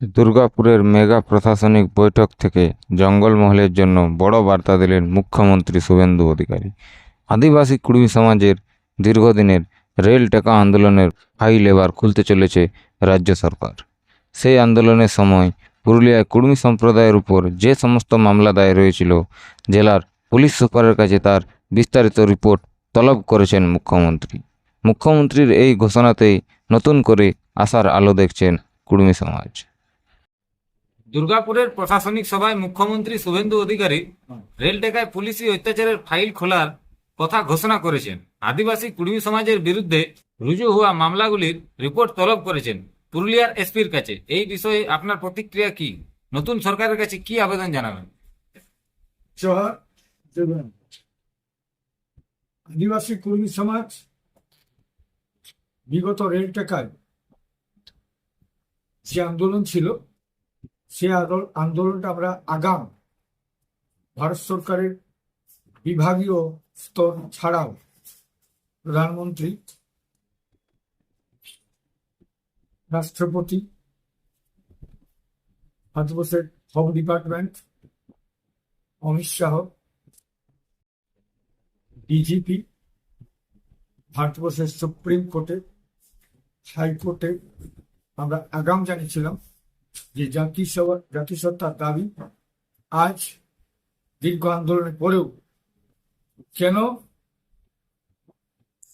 দুর্গাপুরের মেগা প্রশাসনিক বৈঠক থেকে জঙ্গলমহলের জন্য বড় বার্তা দিলেন মুখ্যমন্ত্রী শুভেন্দু অধিকারী। আদিবাসী কুড়মি সমাজের দীর্ঘদিনের রেল টেকা আন্দোলনের ফাইল এবার খুলতে চলেছে রাজ্য সরকার। সেই আন্দোলনের সময় পুরুলিয়ায় কুড়মি সম্প্রদায়ের উপর যে সমস্ত মামলা দায়ের হয়েছিল, জেলার পুলিশ সুপারের কাছে তার বিস্তারিত রিপোর্ট তলব করেছেন মুখ্যমন্ত্রী। মুখ্যমন্ত্রীর এই ঘোষণাতেই নতুন করে আশার আলো দেখছেন কুড়মি সমাজ। দুর্গাপুরের প্রশাসনিক সভায় মুখ্যমন্ত্রী শুভেন্দু অধিকারী রেল টেকায় পুলিশি অত্যাচারের ফাইল খোলার কথা ঘোষণা করেছেন। আদিবাসী কুড়মি সমাজের বিরুদ্ধে রুজু হওয়া মামলাগুলির রিপোর্ট তলব করেছেন পুরুলিয়ার এসপির কাছে। এই বিষয়ে আপনার প্রতিক্রিয়া কি? নতুন সরকারের কাছে কি আবেদন জানাবেন? জোহার দেবেন। আদিবাসী কর্মী সমাজ বিগত রেল টেকায় যে আন্দোলন ছিল, সে আন্দোলনটা আমরা আগাম ভারত সরকারের বিভাগীয় স্তর ছাড়াও প্রধানমন্ত্রী, রাষ্ট্রপতি, ভারতবর্ষের home department, Amit Shah, DGP, ভারতবর্ষের সুপ্রিম কোর্টে, হাইকোর্টে আমরা আগাম জানিয়েছিলাম যে জাতিসত্তার দাবি আজ দীর্ঘ আন্দোলনের পরেও কেন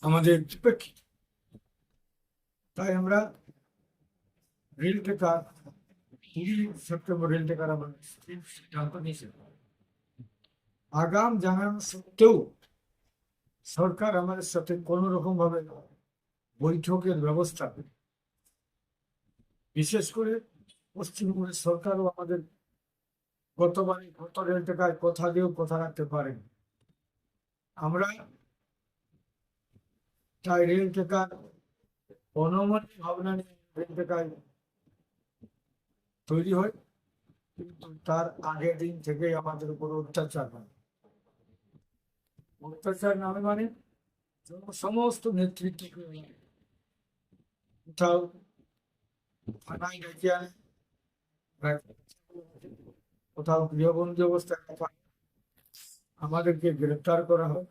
আমাদের উপেক্ষিত। তাই আমরা রেল টেকার 20 সেপ্টেম্বর রেল টেকার আমরা সিদ্ধান্ত নিয়েছিলাম। আগাম জানানো সত্ত্বেও সরকার আমাদের সাথে কোন রকম ভাবে বৈঠকের ব্যবস্থা, বিশেষ করে পশ্চিমবঙ্গের সরকারও আমাদের গত রেল টেকায় কথা দিয়েও কথা রাখতে পারেন। আমরা তাই রেল টেকার অনমনীয় ভাবনা নিয়ে রেল টেকায় তৈরি হয়, কিন্তু তার আগের দিন থেকেই আমাদের উপর অত্যাচার হয়। অত্যাচার নামে মানে সমস্ত নেতৃত্ব কোথাও থানায় ডেকে আনে, কোথাও গৃহবন্দী অবস্থায় রাখা, আমাদেরকে গ্রেপ্তার করা হয়।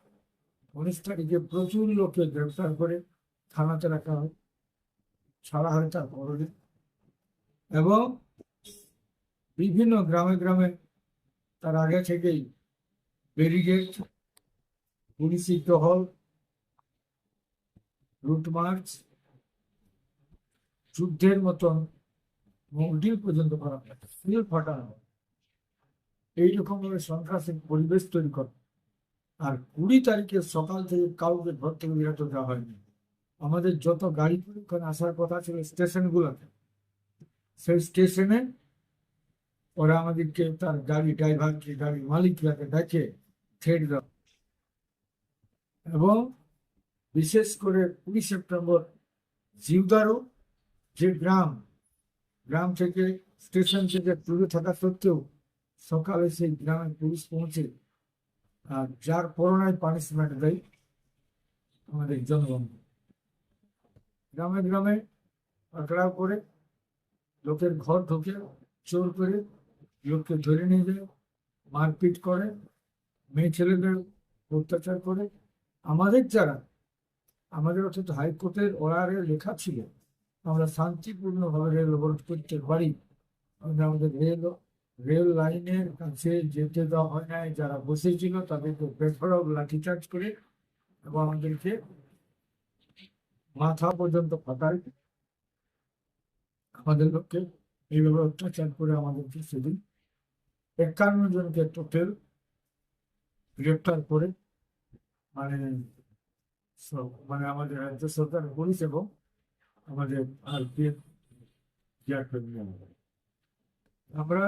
19 তারিখে প্রচুর লোককে গ্রেপ্তার করে থানাতে রাখা হয়, ছাড়া হয় তার পরদিন। এবং বিভিন্ন গ্রামে গ্রামে তার আগে থেকেই ব্যারিকেড, পুলিশি টহল, রুট মার্চ, যুদ্ধের মতন মকডিল পর্যন্ত করা হয়, সিল ফাটানো হয়। এইরকম ভাবে সন্ত্রাসের পরিবেশ তৈরি করে। আর 20 তারিখে সকাল থেকে কাউকে ঘর থেকে বেরোতে দেওয়া হয়নি। আমাদের যত গাড়ি ওখানে আসার কথা ছিল স্টেশনগুলোতে, সেই স্টেশনে ওরা আমাদেরকে, তার গাড়ি ড্রাইভারকে, গাড়ির মালিককে ডেকে থ্রেট দেওয়া। এবং বিশেষ করে 20 সেপ্টেম্বর জিউদারও যে গ্রাম থেকে, স্টেশন থেকে দূরে থাকা সত্ত্বেও সকালে সেই গ্রামে পুলিশ পৌঁছে আর যার করোনায় পানিশমেন্ট দেয় আমাদের জনগণ। গ্রামে গ্রামে পাকড়াও করে লোকের ঘর ঢুকে চোর করে লোককে ধরে নিয়ে যায়, মারপিট করে, মেয়ে ছেলেদের অত্যাচার করে। আমাদের অর্থাৎ হাইকোর্টের অর্ডারে লেখা ছিল আমরা শান্তিপূর্ণভাবে রেল অবরোধ করতে পারি, আমাদের রেল লাইনের কাছে যেতে দেওয়া হয় নাই। যারা বসেছিল তাদেরকে বেধড়ক লাঠিচার্জ করে এবং আমাদেরকে মাথা পর্যন্ত ফাটায়, আমাদের লোককে এইভাবে অত্যাচার করে আমাদেরকে সেদিন 51 জনকে টোটাল গ্রেপ্তার করে, মানে আমাদের রাজ্য সরকার পুলিশ এবং আমাদের আরপিএফ আমরা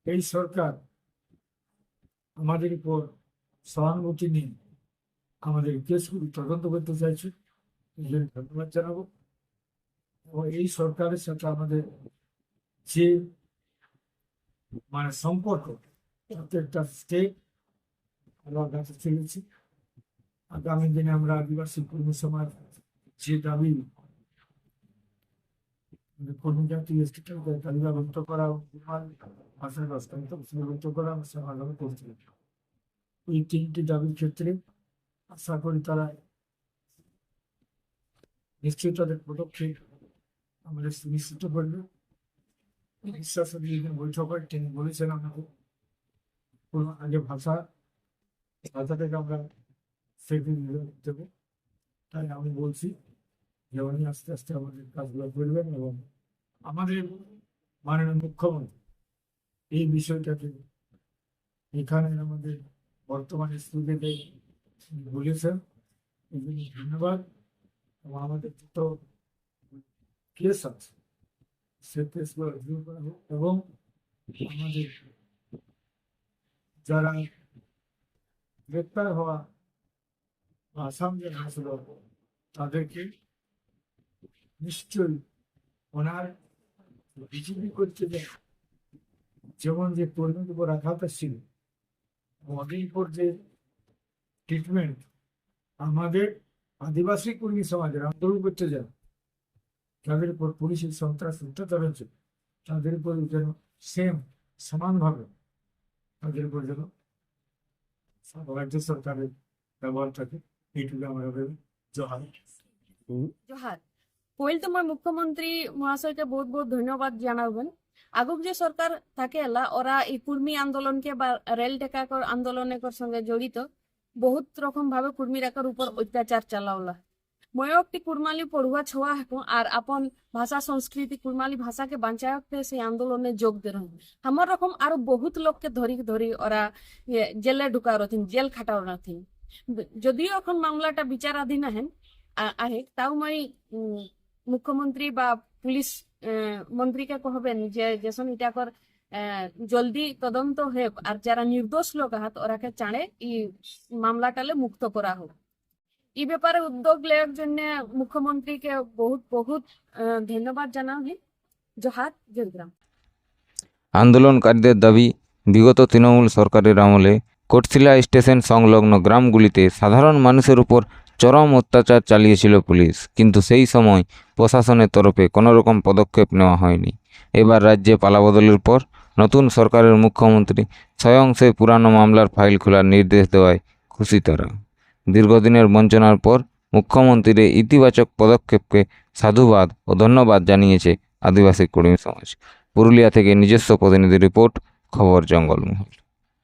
এই সরকার আমাদের উপর সহানুভূতি নিয়ে আমাদের কেসগুলি তদন্ত করতে চাইছে, ধন্যবাদ জানাবো। এবং এই সরকারের সাথে আমাদের যে সম্পর্ক, প্রত্যেকটা স্টেট আমার কাছে চলেছি। আগামী দিনে আমরা আদিবাসী কর্মী সমাজ যে দাবি কর্মী জাতি এসটিকে তালিকাভুক্ত করা, বিমান ভাষার রাষ্ট্রায়ত্ত শ্রেণীভুক্ত করা সমাধান করছিল। এই তিনটি দাবির ক্ষেত্রে আশা করি তারা নিশ্চয়ই তাদের পদক্ষেপ আমাদের সুনিশ্চিত করবে। বিশ্বাস বৈঠক হয় তিনি বলেছেন আমাকে কোনো আগে ভাষাটাকে আমরা সেদিন দেবো। তাই আমি বলছি যে উনি আস্তে আস্তে আমাদের কাজগুলো করবেন এবং আমাদের মাননীয় মুখ্যমন্ত্রী এই বিষয়টাকে এখানে আমাদের বর্তমানে স্টুডেন্টে বলেছেন, এই জন্য ধন্যবাদ। এবং আমাদের তো কেস আছে সে কেসগুলো রিভিউ করা হোক এবং আমাদের যারা গ্রেপ্তার হওয়া বা আসাম যে আসল তাদেরকে নিশ্চয়ই ওনার বিজেপি করতে যেমন যে কর্মীর উপর আঘাত ছিল, মোদীর উপর যে ট্রিটমেন্ট আমাদের আদিবাসী কর্মী সমাজের আন্দোলন করতে যান তাদের উপর পুলিশের সন্ত্রাস অত্যাচার হচ্ছে, তাদের উপর যেন সেম সমানভাবে তাদের উপর যেন রাজ্য সরকারের ব্যবহার থাকে, এইটুকু আমরা ভেবে জহার। জোহার। পইল তোমার মুখ্যমন্ত্রী মহাশয়কে বহুত বহুত ধন্যবাদ জানাবেন। আগুক যে সরকার থাকে এলা ওরা এই কুর্মী আন্দোলনকে বা রেল টেকাকর আন্দোলনের সঙ্গে জড়িত বহুত রকম ভাবে কুর্মীরাকর উপর অত্যাচার চালাওলা। ময়ও একটি কুরমালি পড়ুয়া ছোয়া হাঁকু আর আপন ভাষা সংস্কৃতি কুরমালি ভাষাকে বাঁচায় রাখতে সেই আন্দোলনে যোগ দেন। আমার রকম আরো বহুত লোককে ধরি ধরি ওরা জেলে ঢুকাও রথিন, জেল খাটাও রথিন। যদিও এখন মামলাটা বিচারাধীন আহে তাও মই মুখ্যমন্ত্রী বা পুলিশ মন্ত্রীকে কহবেন যে যেসন ইটাকর জলদি তদন্ত হোক আর যারা নির্দোষ লোক আহাত ওরাকে চাঁড়ে এই মামলাটালে মুক্ত করা হোক। এই ব্যাপারে উদ্যোগ নেওয়ার জন্য মুখ্যমন্ত্রীকে বহুত বহুত ধন্যবাদ জানাই। জোহার, জয়গ্রাম। আন্দোলনকারীদের দাবি, বিগত তৃণমূল সরকারের আমলে কোটশিলা স্টেশন সংলগ্ন গ্রামগুলিতে সাধারণ মানুষের উপর চরম অত্যাচার চালিয়েছিল পুলিশ, কিন্তু সেই সময় প্রশাসনের তরফে কোনো রকম পদক্ষেপ নেওয়া হয়নি। এবার রাজ্যে পালাবদলের পর নতুন সরকারের মুখ্যমন্ত্রী স্বয়ং সেই পুরানো মামলার ফাইল খোলার নির্দেশ দেওয়ায় খুশি তারা। দীর্ঘদিনের বঞ্চনার পর মুখ্যমন্ত্রীর এই ইতিবাচক পদক্ষেপকে সাধুবাদ ও ধন্যবাদ জানিয়েছে আদিবাসী কর্মী সমাজ। পুরুলিয়া থেকে নিজস্ব প্রতিনিধি রিপোর্ট, খবর জঙ্গলমহল।